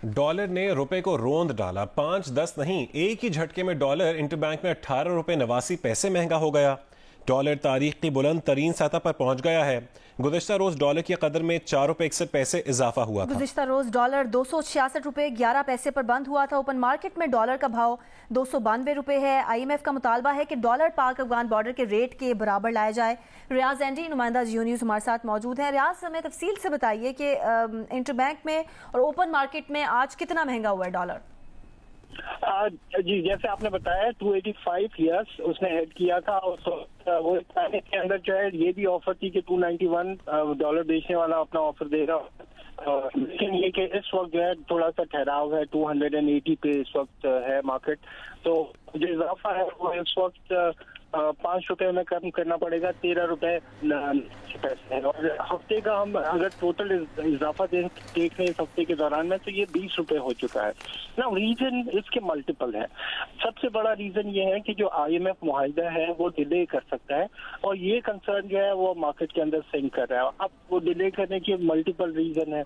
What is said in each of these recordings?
Dollar ने रुपए को रोंद डाला। 5-10 नहीं, एक ही झटके में डॉलर इंटरबैंक में 18 रुपए 89 पैसे महंगा हो गया। डॉलर तारीख की बुलंद तरीन सतह पर पहुंच गया है। गुज़िश्ता रोज डॉलर की कदर में 4 रुपए 61 पैसे इजाफा हुआ था। गुज़िश्ता रोज डॉलर 266 रुपए 11 पैसे पर बंद हुआ था। ओपन मार्केट में डॉलर का भाव 292 रुपए है। IMF का मुतालबा है कि डॉलर पाक अफगान बॉर्डर के रेट के बराबर लाया जाए। रियाज एंडी, नुमाइंदा जियो न्यूज़ हमारे साथ मौजूद है। रियाज, हमें तफसील से बताइए कि इंटरबैंक में और ओपन मार्केट में आज कितना महंगा हुआ है डॉलर? जी, जैसे आपने बताया 285 ईयर्स उसने हेड किया था और वो के अंदर जो है ये भी ऑफर थी कि $291 बेचने वाला अपना ऑफर देगा, लेकिन ये कि इस वक्त जो है थोड़ा सा ठहराव है। 280 पे इस वक्त है मार्केट, तो जो इजाफा है वो इस वक्त 5 रुपए में कम करना पड़ेगा। 13 रुपए पैसे है। और हफ्ते का हम अगर टोटल इजाफा देख रहे हैं इस हफ्ते के दौरान में, तो ये 20 रुपए हो चुका है ना। रीजन इसके मल्टीपल है। सबसे बड़ा रीजन ये है कि जो IMF मुआहिदा है वो डिले कर सकता है, और ये कंसर्न जो है वो मार्केट के अंदर सिंक कर रहा है। अब वो डिले करने के मल्टीपल रीजन है।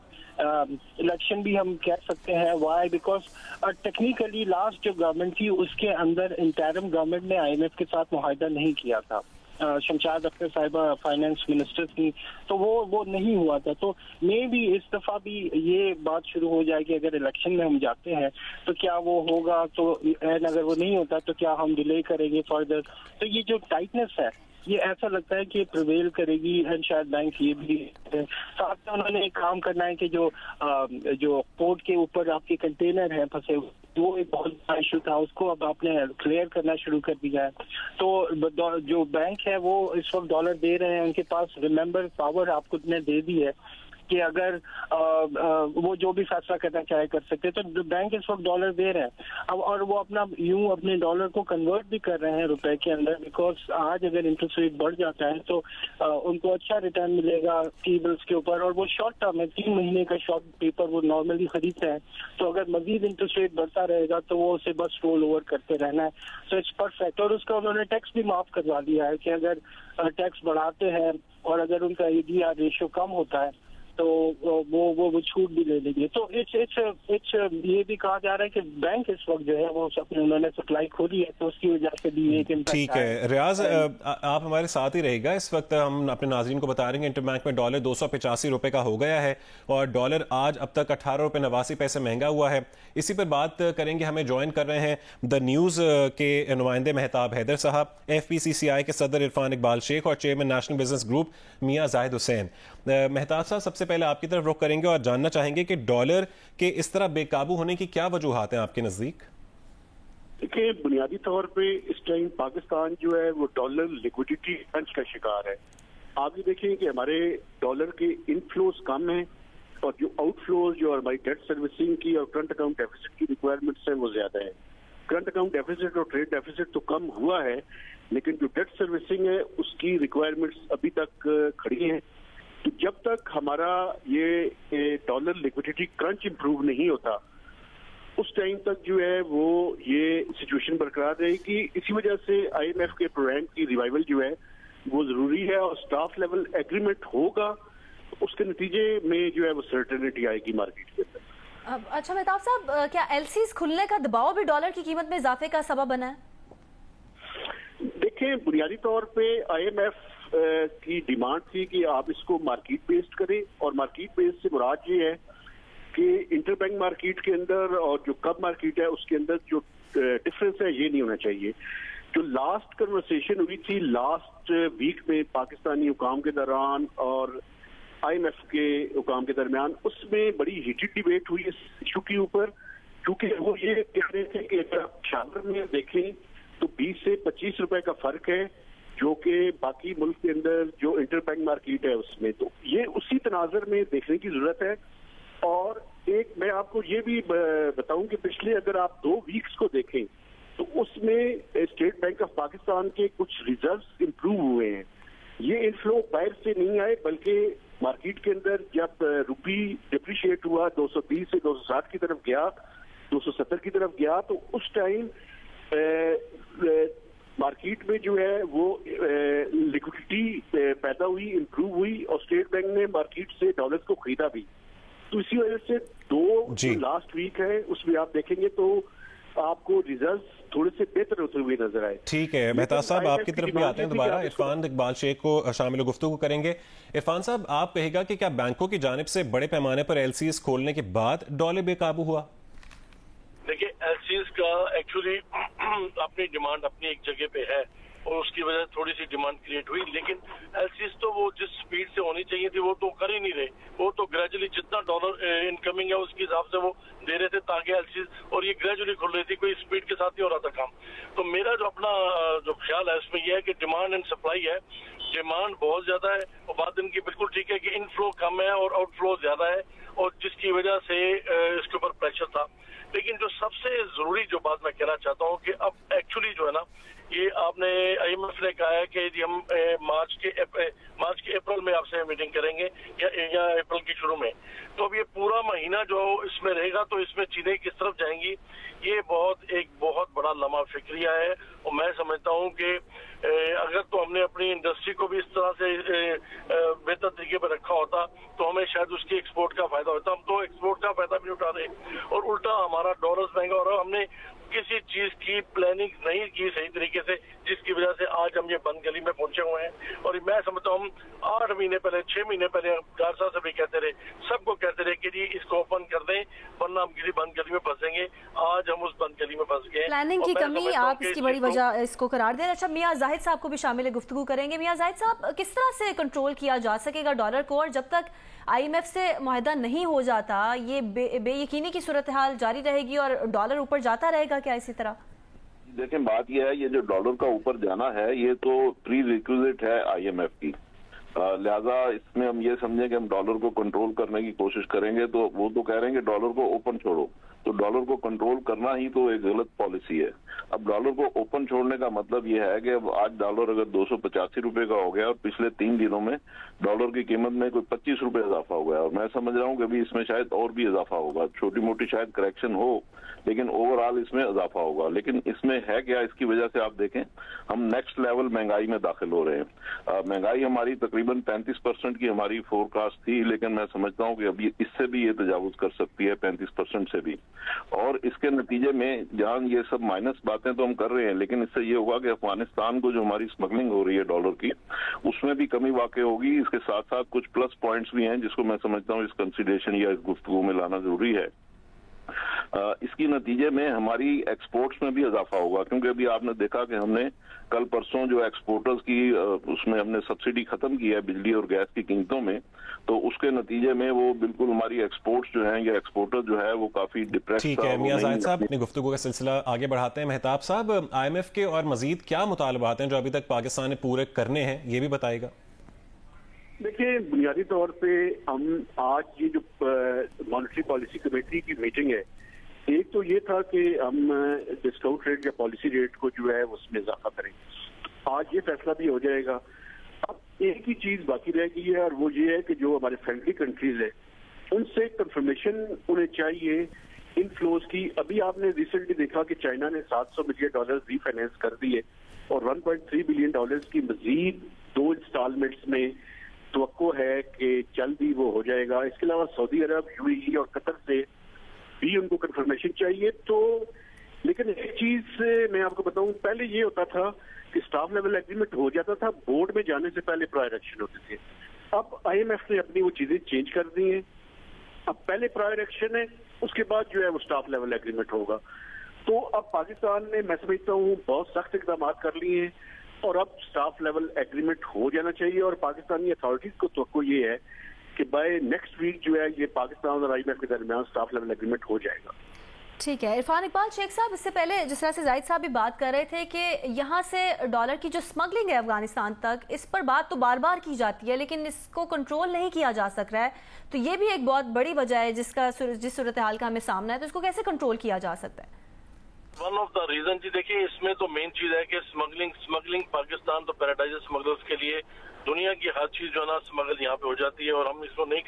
इलेक्शन भी हम कह सकते हैं। वाई? बिकॉज टेक्निकली लास्ट जो गवर्नमेंट थी उसके अंदर इंटरिम गवर्नमेंट ने IMF के साथ मुआहिदा नहीं किया था। शमशाद अख्तर साहिबा फाइनेंस मिनिस्टर थी, तो वो नहीं हुआ था। तो मे भी इस दफा भी ये बात शुरू हो जाएगी, अगर इलेक्शन में हम जाते हैं तो क्या वो होगा, तो अगर वो नहीं होता तो क्या हम डिले करेंगे फर्दर। तो ये जो टाइटनेस है ये ऐसा लगता है कि प्रिवेल करेगी, एंड शायद बैंक ये भी साथ में उन्होंने एक काम करना है कि जो पोर्ट के ऊपर आपके कंटेनर हैं फंसे हुए, वो एक बहुत बड़ा इशू था, उसको अब आपने क्लियर करना शुरू कर दिया है। तो जो बैंक है वो इस वक्त डॉलर दे रहे हैं, उनके पास रिमेंबर पावर आपको ने दे दी है कि अगर वो जो भी फैसला करना चाहे कर सकते। तो बैंक इस वक्त डॉलर दे रहे हैं अब, और वो अपने डॉलर को कन्वर्ट भी कर रहे हैं रुपए के अंदर, बिकॉज आज अगर इंटरेस्ट रेट बढ़ जाता है तो उनको अच्छा रिटर्न मिलेगा टी बिल्स के ऊपर, और वो शॉर्ट टर्म है, 3 महीने का शॉर्ट पेपर वो नॉर्मली खरीदते हैं। तो अगर मजीद इंटरेस्ट रेट बढ़ता रहेगा तो वो उसे बस रोल ओवर करते रहना है। So it's perfect. और उसका उन्होंने टैक्स भी माफ करवा दिया है कि अगर टैक्स बढ़ाते हैं और अगर उनका ADR रेशियो कम होता है तो वो छूट भी ले लेंगे। तो इट्स ये भी कहा जा रहा है कि बैंक इस वक्त जो है वो अपने उन्होंने सप्लाई खोली है, तो उसकी वजह से भी एक इम्पैक्ट। ठीक है रियाज, आप हमारे साथ ही रहेगा। इस वक्त हम अपने नाज़रीन को बता रहे हैं इंटरबैंक में डॉलर 285 रुपए का हो गया है और डॉलर आज अब तक 18 रुपए 89 पैसे महंगा हुआ है। इसी पर बात करेंगे। हमें ज्वाइन कर रहे हैं द न्यूज़ के नुमाइंदे मेहताब हैदर साहब, FPCCI के सदर इरफान इकबाल शेख और चेयरमैन नेशनल बिजनेस ग्रुप मियां जाहिद हुसैन। मेहताब साहब, सबसे पहले आपकी तरफ रुख करेंगे और जानना चाहेंगे कि डॉलर के इस तरह बेकाबू होने की क्या वजूहात हैं आपके नजदीक? देखिए, बुनियादी तौर पे इस टाइम पाकिस्तान जो है वो डॉलर लिक्विडिटी क्रंच का शिकार है। आप ये देखें कि हमारे डॉलर के इनफ्लोज कम हैं और जो आउटफ्लोज जो हमारी डेट सर्विसिंग की और करंट अकाउंट डेफिसिट की रिक्वायरमेंट्स है वो ज्यादा है। करंट अकाउंट डेफिसिट और ट्रेड डेफिसिट तो कम हुआ है, लेकिन जो डेट सर्विसिंग है उसकी रिक्वायरमेंट्स अभी तक खड़ी हैं। तो जब तक हमारा ये डॉलर लिक्विडिटी क्रंच इंप्रूव नहीं होता उस टाइम तक जो है वो ये सिचुएशन बरकरार रहेगी। इसी वजह से IMF के प्रोग्राम की रिवाइवल जो है वो जरूरी है और स्टाफ लेवल एग्रीमेंट होगा, उसके नतीजे में जो है वो सर्टेनिटी आएगी मार्केट के अंदर। अच्छा मेहताब साहब, क्या LCs खुलने का दबाव भी डॉलर की कीमत में इजाफे का सबब बना है? देखें, बुनियादी तौर पे IMF की डिमांड थी कि आप इसको मार्केट बेस्ड करें, और मार्केट बेस्ड से मुराद ये है कि इंटरबैंक मार्केट के अंदर और जो कब मार्केट है उसके अंदर जो डिफरेंस है ये नहीं होना चाहिए। जो लास्ट कन्वर्सेशन हुई थी लास्ट वीक में पाकिस्तानी हुकाम के दौरान और IMF के हुकाम के दरमियान, उसमें बड़ी हीटेड डिबेट हुई इस इशू के ऊपर, क्योंकि वो ये कह रहे थे कि अगर आप शार्टर में देखें तो 20 से 25 रुपए का फर्क है जो कि बाकी मुल्क के अंदर जो इंटरबैंक मार्केट है उसमें। तो ये उसी तनाजर में देखने की जरूरत है। और एक मैं आपको ये भी बताऊं कि पिछले अगर आप 2 वीक्स को देखें तो उसमें स्टेट बैंक ऑफ पाकिस्तान के कुछ रिजर्व्स इंप्रूव हुए हैं। ये इनफ्लो बाहर से नहीं आए, बल्कि मार्केट के अंदर जब रुपी डिप्रिशिएट हुआ 220 से 260 की तरफ गया, 270 की तरफ गया, तो उस टाइम मार्केट में जो है वो लिक्विडिटी पैदा हुई, इंप्रूव हुई और स्टेट बैंक ने मार्केट से डॉलर्स को खरीदा भी। तो इसी वजह से جو لاسٹ ویک ہے اس میں آپ دیکھیں گے تو آپ کو ریزلٹس تھوڑے سے بہتر ہوتے ہوئے نظر آئے. ٹھیک ہے مہتاب صاحب آپ کی طرف بھی آتے ہیں دوبارہ. عرفان اقبال شیخ کو شامل گفتگو کریں گے. عرفان صاحب آپ کہے گا کہ کیا بینکوں کی جانب سے بڑے پیمانے پر ایل سیز کھولنے کے بعد ڈالر بے قابو ہوا؟ دیکھیں ایل سیز کا ایکچولی اپنی ڈیمانڈ اپنی ایک جگہ پہ ہے اور اس کی وجہ سے تھوڑی سی ڈیمانڈ کریٹ ہوئی, لیکن ایل سیز تو وہ جس سپیڈ سے ہونی چاہیے تھی وہ تو کر ہی نہیں رہے. وہ تو گریجولی جتنا ڈالر انکمنگ ہے اس کے حساب سے وہ دے رہے تھے تاکہ ایل سیز, اور یہ گریجولی کھل رہی تھی, کوئی سپیڈ کے ساتھ نہیں ہو رہا تھا کام. تو میرا جو اپنا جو خیال ہے اس میں یہ ہے کہ ڈیمانڈ اینڈ سپلائی ہے. ڈیمانڈ بہت زیادہ ہے اور بات ان کی بالکل ٹھیک ہے کہ ان فلو کم ہے اور آؤٹ فلو زیادہ ہے, اور جس کی وجہ سے اس کے اوپر پریشر تھا. لیکن جو سب سے ضروری جو بات میں کہنا چاہتا ہوں کہ اب ایکچولی جو ہے نا, یہ آپ نے آئی ایم ایف نے کہا ہے کہ جی ہم مارچ کے اپریل میں آپ سے میٹنگ کریں گے یا اپریل کے شروع میں. تو اب یہ پورا مہینہ جو اس میں رہے گا تو اس میں چیزیں کس طرف جائیں گی, یہ ایک بہت بڑا لمحہ فکریہ ہے. اور میں سمجھتا ہوں کہ اگر تو ہم نے اپنی انڈسٹری کو بھی اس طرح سے بہتر طریقے پہ رکھا ہوتا تو ہمیں شاید اس کی ایکسپورٹ کا فائدہ ہوتا. ہم تو ایکسپورٹ کا فائدہ بھی اٹھا رہے اور الٹا ہمارا ڈالرز مہنگا ہو رہا. ہم نے کسی چیز کی پلاننگ نہیں کی صحیح طریقے سے, جس کی وجہ سے آج ہم یہ بند گلی میں پہنچے ہوئے ہیں. اور میں سمجھتا ہوں 8 مہینے پہلے 6 مہینے پہلے گارسا سے بھی کہتے رہے, سب کو کہتے رہے کہ جی اس کو اوپن کر دیں ورنہ ہم کسی بند گلی میں پھنسیں گے. آج ہم اس بند گلی میں پھنس گئے. پلاننگ کی کمی آپ اس کی بڑی وجہ اس کو قرار دیں. اچھا میاں زاہد صاحب کو بھی شامل گفتگو کریں گے. میاں زاہد صاحب, کس طرح سے کنٹرول کیا جا سکے گا ڈالر کو, اور جب تک آئی ایم ایف سے معاہدہ نہیں ہو جاتا یہ بے یقینی کی صورتحال جاری رہے گی اور ڈالر اوپر جاتا رہے گا کیا اسی طرح؟ دیکھیں بات یہ ہے, یہ جو ڈالر کا اوپر جانا ہے یہ تو پری ریکوزٹ ہے آئی ایم ایف کی, لہذا اس میں ہم یہ سمجھیں کہ ہم ڈالر کو کنٹرول کرنے کی کوشش کریں گے تو وہ تو کہہ رہے ہیں کہ ڈالر کو اوپن چھوڑو, تو ڈالر کو کنٹرول کرنا ہی تو ایک غلط پالیسی ہے. اب ڈالر کو اوپن چھوڑنے کا مطلب یہ ہے کہ اب آج ڈالر اگر 285 روپے کا ہو گیا اور پچھلے 3 دنوں میں ڈالر کی قیمت میں کوئی 25 روپے اضافہ ہوا ہے, اور میں سمجھ رہا ہوں کہ ابھی اس میں شاید اور بھی اضافہ ہوگا, چھوٹی موٹی شاید کریکشن ہو لیکن اوور آل اس میں اضافہ ہوگا. لیکن اس میں ہے کیا, اس کی وجہ سے آپ دیکھیں ہم نیکسٹ لیول مہنگائی میں داخل ہو رہے ہیں. مہنگائی ہماری تقریباً 35% کی ہماری فور کاسٹ تھی, لیکن میں سمجھتا ہوں کہ ابھی اس سے بھی یہ تجاوز کر سکتی ہے 35% سے بھی. اور اس کے نتیجے میں جہاں یہ سب مائنس باتیں تو ہم کر رہے ہیں, لیکن اس سے یہ ہوگا کہ افغانستان کو جو ہماری اسمگلنگ ہو رہی ہے ڈالر کی اس میں بھی کمی واقع ہوگی. اس کے ساتھ ساتھ کچھ پلس پوائنٹس بھی ہیں جس کو میں سمجھتا ہوں اس کنسیڈریشن یا اس گفتگو میں لانا ضروری ہے. اس کی نتیجے میں ہماری ایکسپورٹس میں بھی اضافہ ہوگا, کیونکہ ابھی آپ نے دیکھا کہ ہم نے کل پرسوں جو ایکسپورٹرز کی اس میں ہم نے سبسڈی ختم کی ہے بجلی اور گیس کی قیمتوں میں, تو اس کے نتیجے میں وہ بالکل ہماری ایکسپورٹس جو ہیں یا ایکسپورٹر جو ہے وہ کافی ڈپریس. ٹھیک ہے میاں زاہد صاحب, اپنی گفتگو کا سلسلہ آگے بڑھاتے ہیں. مہتاب صاحب, آئی ایم ایف کے اور مزید کیا مطالبات ہیں جو ابھی تک پاکستان نے پورے کرنے ہیں, یہ بھی بتائے گا. دیکھیے بنیادی طور پہ ہم آج یہ جو مانیٹری پالیسی کمیٹی کی میٹنگ ہے, ایک تو یہ تھا کہ ہم ڈسکاؤنٹ ریٹ یا پالیسی ریٹ کو جو ہے اس میں اضافہ کریں. آج یہ فیصلہ بھی ہو جائے گا. اب ایک ہی چیز باقی رہ گئی ہے اور وہ یہ ہے کہ جو ہمارے فرینڈلی کنٹریز ہے ان سے کنفرمیشن انہیں چاہیے ان فلوز کی. ابھی آپ نے ریسنٹلی دیکھا کہ چائنا نے $700 ملین ری فائنینس کر دیے اور $1.3 بلین کی مزید 2 انسٹالمنٹس میں توقع ہے کہ جلد ہی وہ ہو جائے گا. اس کے علاوہ سعودی عرب, یو اے ای اور قطر سے بھی ان کو کنفرمیشن چاہیے. تو لیکن ایک چیز میں آپ کو بتاؤں, پہلے یہ ہوتا تھا کہ سٹاف لیول ایگریمنٹ ہو جاتا تھا, بورڈ میں جانے سے پہلے پرائر ایکشن ہوتے تھے. اب آئی ایم ایف نے اپنی وہ چیزیں چینج کر دی ہیں. اب پہلے پرائر ایکشن ہے, اس کے بعد جو ہے وہ سٹاف لیول ایگریمنٹ ہوگا. تو اب پاکستان نے میں سمجھتا ہوں بہت سخت اقدامات کر لیے ہیں اور اب سٹاف لیول ایگریمنٹ ہو جانا چاہیے. اور پاکستانی اتھارٹیز کو توقع یہ ہے کہ بائی نیکسٹ ویک جو ہے یہ پاکستان اور آئی ایم ایف کے درمیان سٹاف لیول ایگریمنٹ ہو جائے گا. ٹھیک ہے. عرفان اقبال شیخ صاحب, اس سے پہلے جس طرح سے زاہد صاحب بھی بات کر رہے تھے کہ یہاں سے ڈالر کی جو سمگلنگ ہے افغانستان تک, اس پر بات تو بار بار کی جاتی ہے لیکن اس کو کنٹرول نہیں کیا جا سک رہا ہے, تو یہ بھی ایک بہت بڑی وجہ ہے جس صورتحال کا ہمیں سامنا ہے, تو اس کو کیسے کنٹرول کیا جا سکتا ہے؟ ون آف دا ریزن جی دیکھیں اس میں تو مین چیز ہے کہ اسمگلنگ پاکستان تو پیراڈائز اسمگلرز کے لیے دنیا کی ہر چیز جو ہے نا اسمگل یہاں پہ ہو جاتی ہے اور ہم اس کو نہیں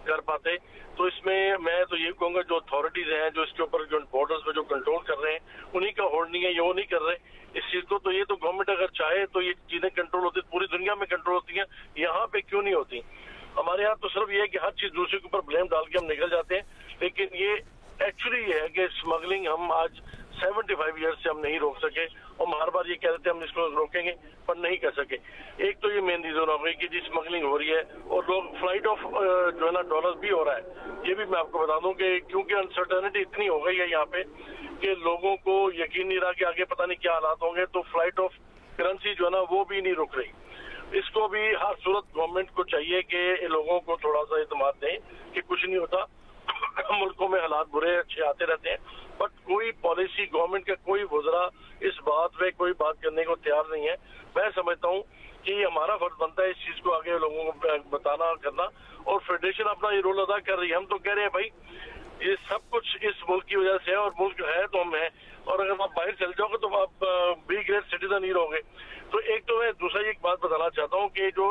کر پاتے. تو اس میں میں تو یہ کہوں گا جو اتھارٹیز ہیں جو اس کے اوپر جو بارڈرز پہ جو کنٹرول کر رہے ہیں انہیں کا ہولڈ نہیں ہے, یہ وہ نہیں کر رہے اس چیز کو. تو یہ تو گورنمنٹ اگر چاہے تو یہ چیزیں کنٹرول ہوتی, پوری دنیا میں کنٹرول ہوتی ہیں, یہاں پہ کیوں نہیں ہوتی؟ हमारे यहाँ तो सिर्फ ये है कि हर चीज दूसरे के ऊपर ब्लेम डाल के हम निकल जाते हैं, लेकिन ये एक्चुअली ये है कि स्मगलिंग हम आज 75 ईयर्स से हम नहीं रोक सके, और हर बार ये कह रहे थे हम इसको रोकेंगे पर नहीं कर सके। एक तो ये मेन रीजन हो गई कि जी स्मगलिंग हो रही है, और लोग फ्लाइट ऑफ जो है ना डॉलर भी हो रहा है। ये भी मैं आपको बता दूं कि क्योंकि अनसर्टेनिटी इतनी हो गई है यहाँ पे कि लोगों को यकीन नहीं रहा कि आगे पता नहीं क्या हालात होंगे, तो फ्लाइट ऑफ करेंसी जो है ना वो भी नहीं रुक रही। इसको भी हर सूरत गवर्नमेंट को चाहिए कि लोगों को थोड़ा सा एतमाद दें कि कुछ नहीं होता, मुल्कों में हालात बुरे अच्छे आते रहते हैं, बट कोई पॉलिसी गवर्नमेंट का कोई वज़रा इस बात पे कोई बात करने को तैयार नहीं है। मैं समझता हूँ कि हमारा फर्ज बनता है इस चीज को आगे लोगों को बताना करना, और फेडरेशन अपना ये रोल अदा कर रही है। हम तो कह रहे हैं भाई ये सब कुछ इस मुल्क की वजह से है, और मुल्क है तो हम हैं, और अगर आप बाहर चल जाओगे तो आप बी ग्रेड सिटीजन ही रहोगे। तो एक तो मैं दूसरा एक बात बताना चाहता हूँ कि जो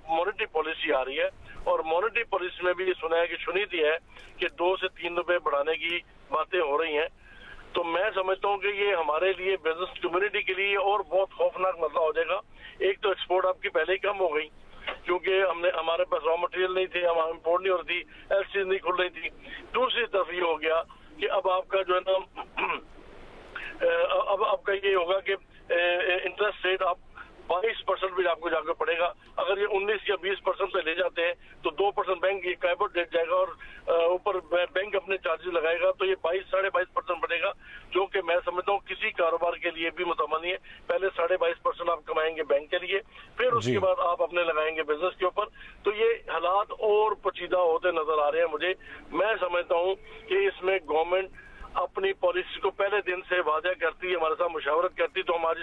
मॉनेटरी पॉलिसी आ रही है, और मॉनेटरी पॉलिसी में भी ये सुना है कि सुनीति है कि 2 से 3 रुपए बढ़ाने की बातें हो रही हैं, तो मैं समझता हूँ कि ये हमारे लिए बिजनेस कम्युनिटी के लिए और बहुत खौफनाक मसला हो जाएगा। एक तो एक्सपोर्ट आपकी पहले ही कम हो गई क्योंकि हमारे पास रॉ मटेरियल नहीं थे, हम इम्पोर्ट नहीं हो रही थी, एलसी नहीं खुल रही थी। दूसरी तरफ ये हो गया कि अब आपका जो है ना अब आपका ये होगा कि इंटरेस्ट रेट आप 22% भी आपको जाकर पड़ेगा। अगर ये 19 या 20% पे ले जाते हैं तो 2% बैंक ये कैबोट दे जाएगा, और ऊपर बैंक अपने चार्जेस लगाएगा, तो ये 22-22.5% पड़ेगा, जो कि मैं समझता हूँ किसी कारोबार के लिए भी मुतमनी है। पहले 22.5% आप कमाएंगे बैंक के लिए, फिर उसके बाद आप अपने लगाएंगे बिजनेस के ऊपर। तो ये हालात और पेचीदा होते नजर आ रहे हैं मुझे। मैं समझता हूँ कि इसमें गवर्नमेंट अपनी पॉलिसी को पहले दिन से वादा करती है, हमारे साथ मुशावरत करती, तो हम आज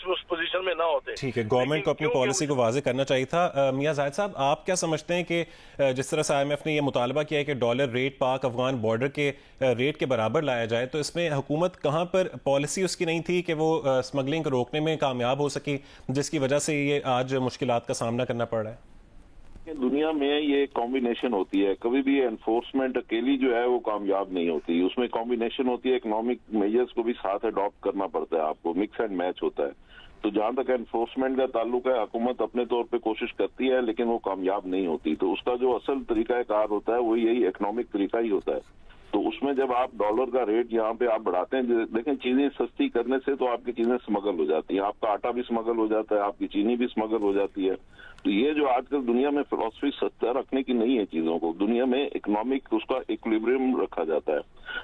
उस पोजीशन में ना होते। ठीक है, गवर्नमेंट को अपनी पॉलिसी को वाजे करना चाहिए था। मियां जाहिद साहब, आप क्या समझते हैं कि जिस तरह से IMF ने यह मुतालबा किया है कि डॉलर रेट पाक अफगान बॉर्डर के रेट के बराबर लाया जाए, तो इसमें हुकूमत कहाँ पर पॉलिसी उसकी नहीं थी कि वो स्मगलिंग को रोकने में कामयाब हो सकी, जिसकी वजह से ये आज मुश्किलात का सामना करना पड़ रहा है? दुनिया में ये कॉम्बिनेशन होती है, कभी भी एनफोर्समेंट अकेली जो है वो कामयाब नहीं होती, उसमें कॉम्बिनेशन होती है, इकोनॉमिक मेजर्स को भी साथ अडॉप्ट करना पड़ता है, आपको मिक्स एंड मैच होता है। तो जहां तक एनफोर्समेंट का ताल्लुक है, हुकूमत अपने तौर पे कोशिश करती है लेकिन वो कामयाब नहीं होती, तो उसका जो असल तरीकाकार होता है वो यही इकोनॉमिक तरीका ही होता है। तो उसमें जब आप डॉलर का रेट यहाँ पे आप बढ़ाते हैं, देखें चीजें सस्ती करने से तो आपकी चीजें स्मगल हो जाती हैं, आपका आटा भी स्मगल हो जाता है, आपकी चीनी भी स्मगल हो जाती है। तो ये जो आजकल दुनिया में फिलॉसफी सस्ता रखने की नहीं है चीजों को, दुनिया में इकोनॉमिक उसका इक्विलिब्रियम रखा जाता है।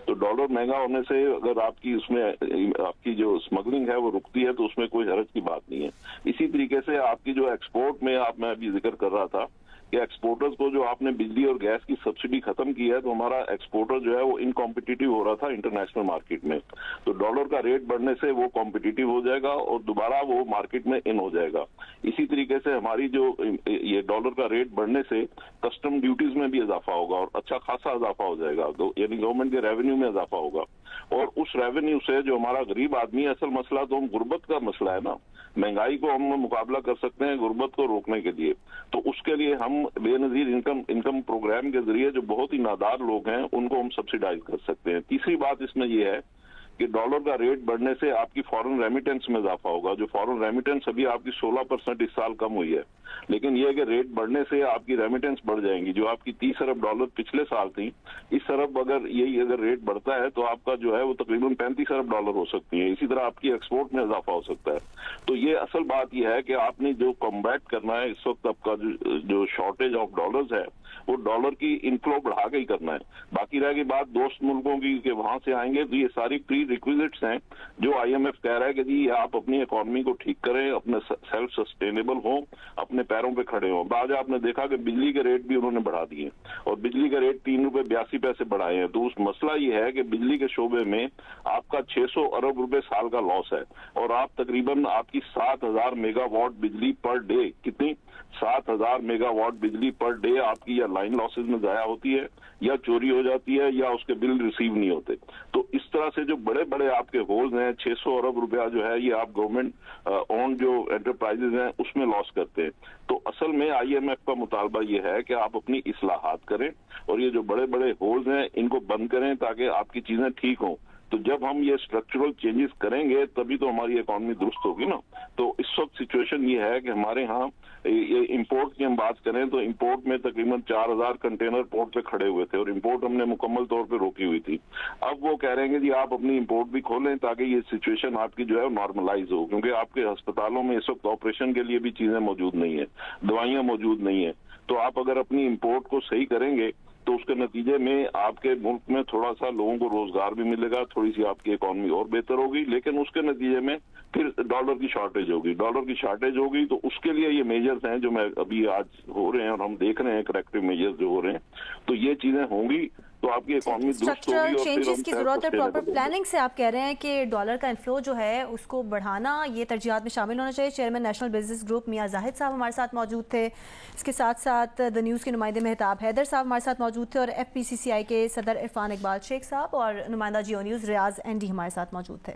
तो डॉलर महंगा होने से अगर आपकी उसमें आपकी जो स्मगलिंग है वो रुकती है तो उसमें कोई हर्ज की बात नहीं है। इसी तरीके से आपकी जो एक्सपोर्ट में मैं अभी जिक्र कर रहा था कि एक्सपोर्टर्स को जो आपने बिजली और गैस की सब्सिडी खत्म की है, तो हमारा एक्सपोर्टर जो है वो इनकॉम्पिटिटिव हो रहा था इंटरनेशनल मार्केट में। तो डॉलर का रेट बढ़ने से वो कॉम्पिटिटिव हो जाएगा और दोबारा वो मार्केट में इन हो जाएगा। इसी तरीके से हमारी जो ये डॉलर का रेट बढ़ने से कस्टम ड्यूटीज में भी इजाफा होगा और अच्छा खासा इजाफा हो जाएगा, तो यानी गवर्नमेंट के रेवेन्यू में इजाफा होगा। और उस रेवेन्यू से जो हमारा गरीब आदमी, असल मसला तो हम गुर्बत का मसला है ना, महंगाई को हम मुकाबला कर सकते हैं गुर्बत को रोकने के लिए, तो उसके लिए हम बेनजीर इनकम प्रोग्राम के जरिए जो बहुत ही नादार लोग हैं उनको हम सब्सिडाइज कर सकते हैं। तीसरी बात इसमें यह है कि डॉलर का रेट बढ़ने से आपकी फॉरेन रेमिटेंस में इजाफा होगा। जो फॉरेन रेमिटेंस अभी आपकी 16% इस साल कम हुई है, लेकिन यह कि रेट बढ़ने से आपकी रेमिटेंस बढ़ जाएंगी। जो आपकी 30 अरब डॉलर पिछले साल थी, इस अरब अगर रेट बढ़ता है तो आपका जो है वो तकरीबन 35 अरब डॉलर हो सकती है। इसी तरह आपकी एक्सपोर्ट में इजाफा हो सकता है। तो ये असल बात यह है कि आपने जो कॉम्बैट करना है इस वक्त, आपका जो शॉर्टेज ऑफ डॉलर्स है वो डॉलर की इनफ्लो बढ़ा के ही करना है। बाकी रह गई बात दोस्त मुल्कों की कि वहां से आएंगे, तो ये सारी प्री रिक्विजिट्स हैं जो IMF कह रहा है कि जी आप अपनी इकोनॉमी को ठीक करें, अपने सेल्फ सस्टेनेबल हो, अपने पैरों पे खड़े हो। आज आपने देखा कि बिजली के रेट भी उन्होंने बढ़ा दिए और बिजली के रेट 3 रुपए 82 पैसे बढ़ाए हैं। तो उस मसला ये है कि बिजली के शोबे में आपका 600 अरब रुपए साल का लॉस है और आप तकरीबन आपकी 7000 मेगावाट बिजली पर डे, कितनी 7000 मेगावाट बिजली पर डे आपकी या लाइन लॉसेज में जाया होती है या चोरी हो जाती है या उसके बिल रिसीव नहीं होते। तो इस तरह से जो बड़े बड़े आपके होल्स हैं, 600 अरब रुपया जो है ये आप गवर्नमेंट ओन जो एंटरप्राइजेज हैं उसमें लॉस करते हैं। तो असल में IMF का मुतालबा ये है कि आप अपनी इस्लाहात करें और ये जो बड़े बड़े होल्स हैं इनको बंद करें ताकि आपकी चीजें ठीक हों। تو جب ہم یہ اسٹرکچرل چینجز کریں گے تبھی تو ہماری اکانومی درست ہوگی نا. تو اس وقت سچویشن یہ ہے کہ ہمارے ہاں امپورٹ کی ہم بات کریں تو امپورٹ میں تقریباً 4000 کنٹینر پورٹ پہ کھڑے ہوئے تھے اور امپورٹ ہم نے مکمل طور پہ روکی ہوئی تھی. اب وہ کہہ رہے ہیں کہ جی آپ اپنی امپورٹ بھی کھولیں تاکہ یہ سچویشن آپ کی جو ہے نارملائز ہو, کیونکہ آپ کے ہسپتالوں میں اس وقت آپریشن کے لیے بھی چیزیں موجود نہیں ہیں, دوائیاں موجود نہیں ہیں. تو آپ اگر اپنی امپورٹ کو صحیح کریں گے تو اس کے نتیجے میں آپ کے ملک میں تھوڑا سا لوگوں کو روزگار بھی ملے گا, تھوڑی سی آپ کی اکانومی اور بہتر ہوگی. لیکن اس کے نتیجے میں پھر ڈالر کی شارٹیج ہوگی, ڈالر کی شارٹیج ہوگی تو اس کے لیے یہ میجرز ہیں جو میں ابھی آج ہو رہے ہیں اور ہم دیکھ رہے ہیں کریکٹیو میجرز جو ہو رہے ہیں, تو یہ چیزیں ہوں گی تو آپ کی اکانومی درست ہوگی. اور چینجز کی ضرورت ہے, پراپر پلاننگ سے آپ کہہ رہے ہیں کہ ڈالر کا انفلو جو ہے اس کو بڑھانا یہ ترجیحات میں شامل ہونا چاہیے. چیئرمین نیشنل بزنس گروپ میاں زاہد صاحب ہمارے ساتھ موجود تھے. اس کے ساتھ ساتھ دا نیوز کے نمائندے مہتاب حیدر صاحب ہمارے ساتھ موجود تھے اور FPCCI کے صدر عرفان اقبال شیخ صاحب اور نمائندہ جیو نیوز ریاض اینڈی ہمارے ساتھ موجود تھے.